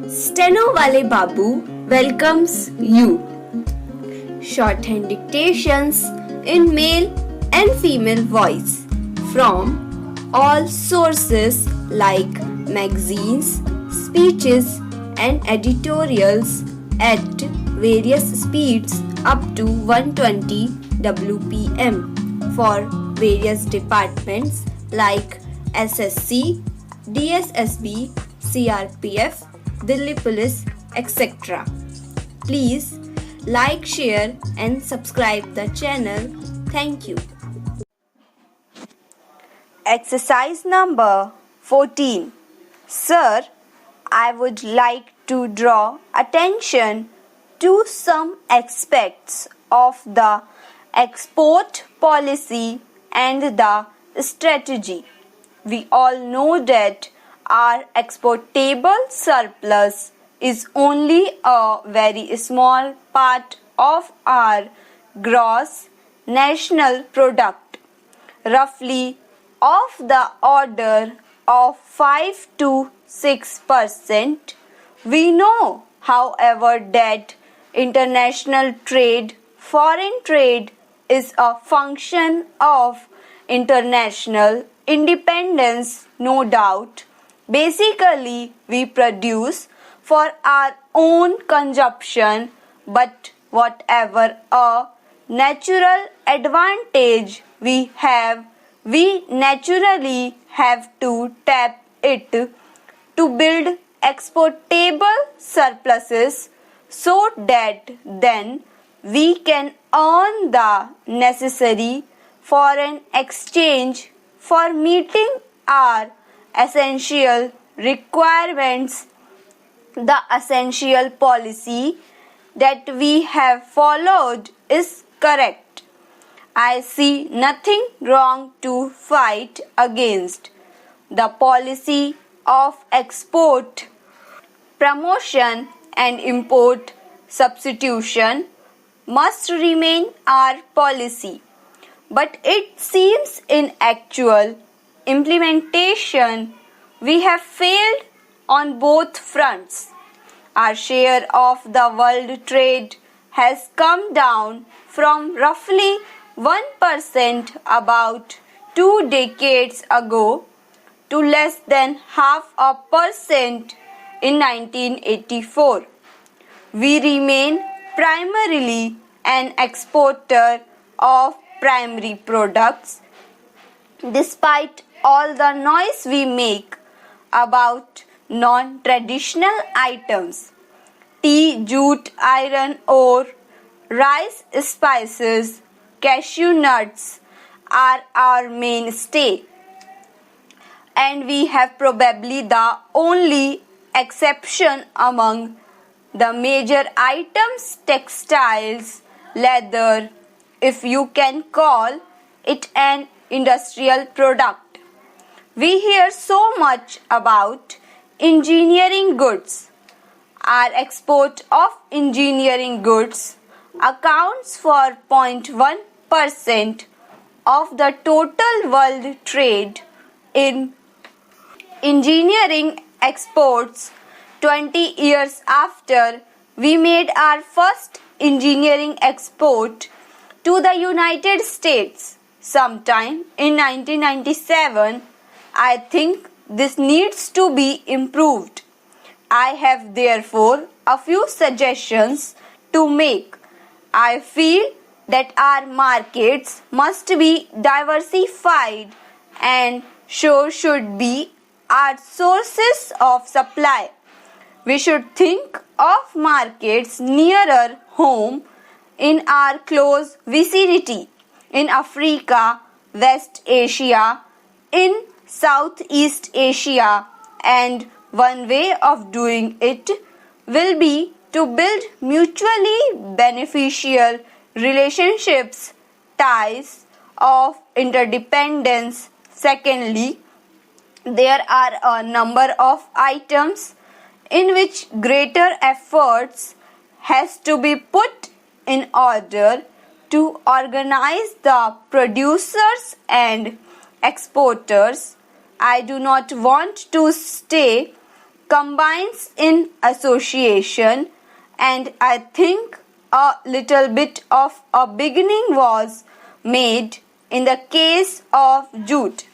Stenowalebabu welcomes you. Shorthand dictations in male and female voice from all sources like magazines, speeches and editorials at various speeds up to 120 WPM for various departments like SSC, DSSSB, CRPF, Delhi Police, etc. Please like, share and subscribe the channel. Thank you. Exercise number 14. Sir, I would like to draw attention to some aspects of the export policy and the strategy. We all know that our exportable surplus is only a very small part of our gross national product, roughly of the order of 5 to 6%. We know, however, that international trade, foreign trade, is a function of international independence, no doubt. Basically, we produce for our own consumption, but whatever a natural advantage we have, we naturally have to tap it to build exportable surpluses so that then we can earn the necessary foreign exchange for meeting our essential requirements. The essential policy that we have followed is correct. I see nothing wrong to fight against. The policy of export promotion and import substitution must remain our policy, but it seems in actual implementation we have failed on both fronts. Our share of the world trade has come down from roughly 1% about 2 decades ago to less than 0.5% in 1984. We remain primarily an exporter of primary products, despite all the noise we make about non-traditional items. Tea, jute, iron ore, rice, spices, cashew nuts are our mainstay, and we have probably the only exception among the major items, textiles, leather, if you can call it an industrial product. We hear so much about engineering goods. Our export of engineering goods accounts for 0.1% of the total world trade in engineering exports. 20 years after we made our first engineering export to the United States sometime in 1997, I think this needs to be improved. I have therefore a few suggestions to make. I feel that our markets must be diversified and so should be our sources of supply. We should think of markets nearer home in our close vicinity, in Africa, West Asia, in Southeast Asia, and one way of doing it will be to build mutually beneficial relationships, ties of interdependence. Secondly, there are a number of items in which greater efforts has to be put in order to organize the producers and exporters. I do not want to stay combines in association, and I think a little bit of a beginning was made in the case of jute.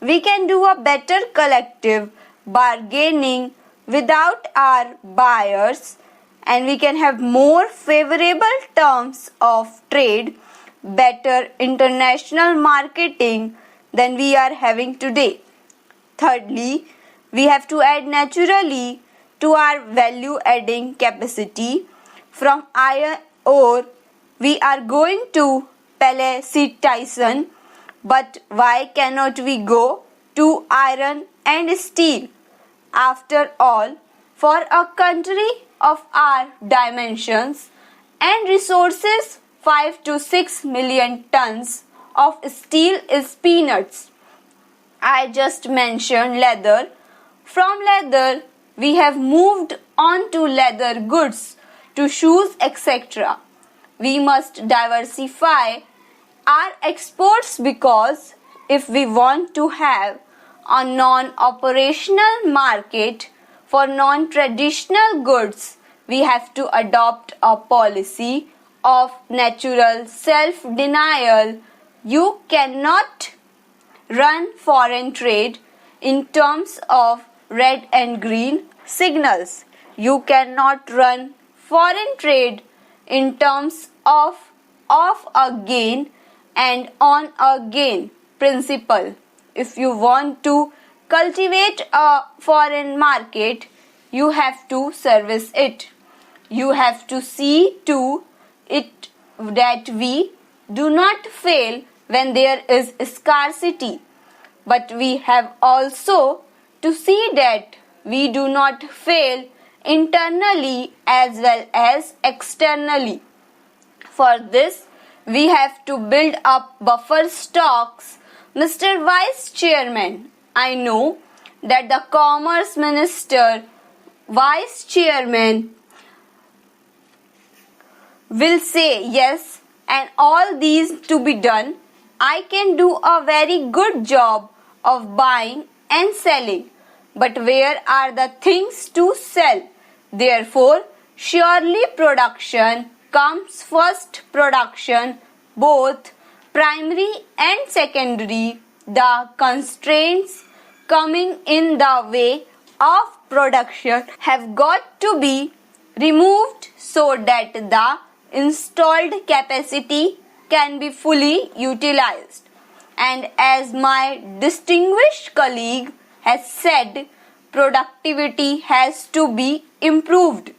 We can do a better collective bargaining without our buyers, and we can have more favorable terms of trade, better international marketing than we are having today. Thirdly, we have to add naturally to our value adding capacity. From iron ore, we are going to pelletization, but why cannot we go to iron and steel? After all, for a country of our dimensions and resources, 5 to 6 million tons of steel is peanuts. I just mentioned leather. From leather, we have moved on to leather goods, to shoes, etc. We must diversify our exports, because if we want to have a non-operational market for non-traditional goods, we have to adopt a policy of natural self-denial. You cannot run foreign trade in terms of red and green signals. You cannot run foreign trade in terms of off again and on again principle. If you want to cultivate a foreign market, you have to service it. You have to see to it that we do not fail when there is scarcity, but we have also to see that we do not fail internally as well as externally. For this, we have to build up buffer stocks. Mr. Vice Chairman, I know that the Commerce Minister, Vice Chairman, will say yes, and all these to be done. I can do a very good job of buying and selling, but where are the things to sell? Therefore, surely production comes first. Production, both primary and secondary. The constraints coming in the way of production have got to be removed so that the installed capacity can be fully utilized. And as my distinguished colleague has said, productivity has to be improved.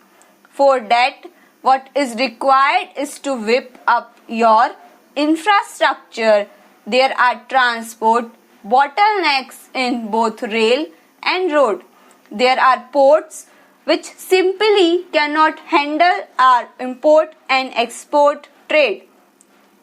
For that, what is required is to whip up your infrastructure. There are transport bottlenecks in both rail and road. There are ports which simply cannot handle our import and export trade.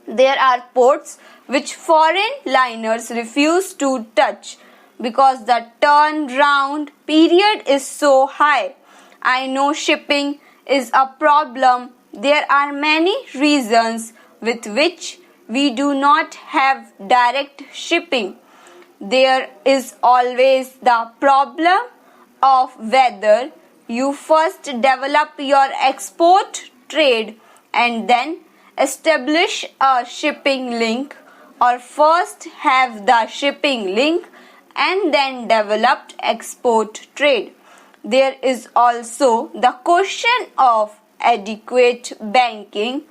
There are ports which foreign liners refuse to touch because the turnaround period is so high. I know shipping is a problem. There are many reasons with which we do not have direct shipping. There is always the problem of whether you first develop your export trade and then establish a shipping link, or first have the shipping link and then develop export trade. There is also the question of adequate banking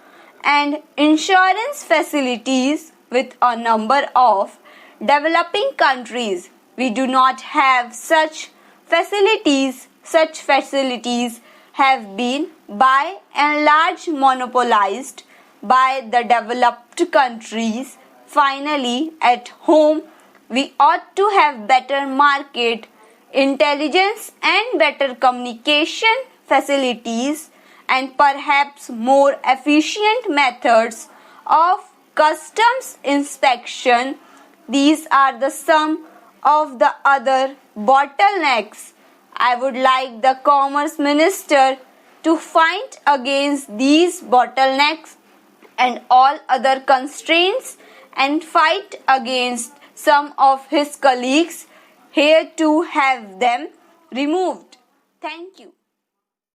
and insurance facilities with a number of developing countries. We do not have such facilities. Such facilities have been by and large monopolized by the developed countries. Finally, at home, we ought to have better market intelligence and better communication facilities, and perhaps more efficient methods of customs inspection. These are the sum of the other bottlenecks. I would like the Commerce Minister to fight against these bottlenecks and all other constraints and fight against some of his colleagues here to have them removed. Thank you.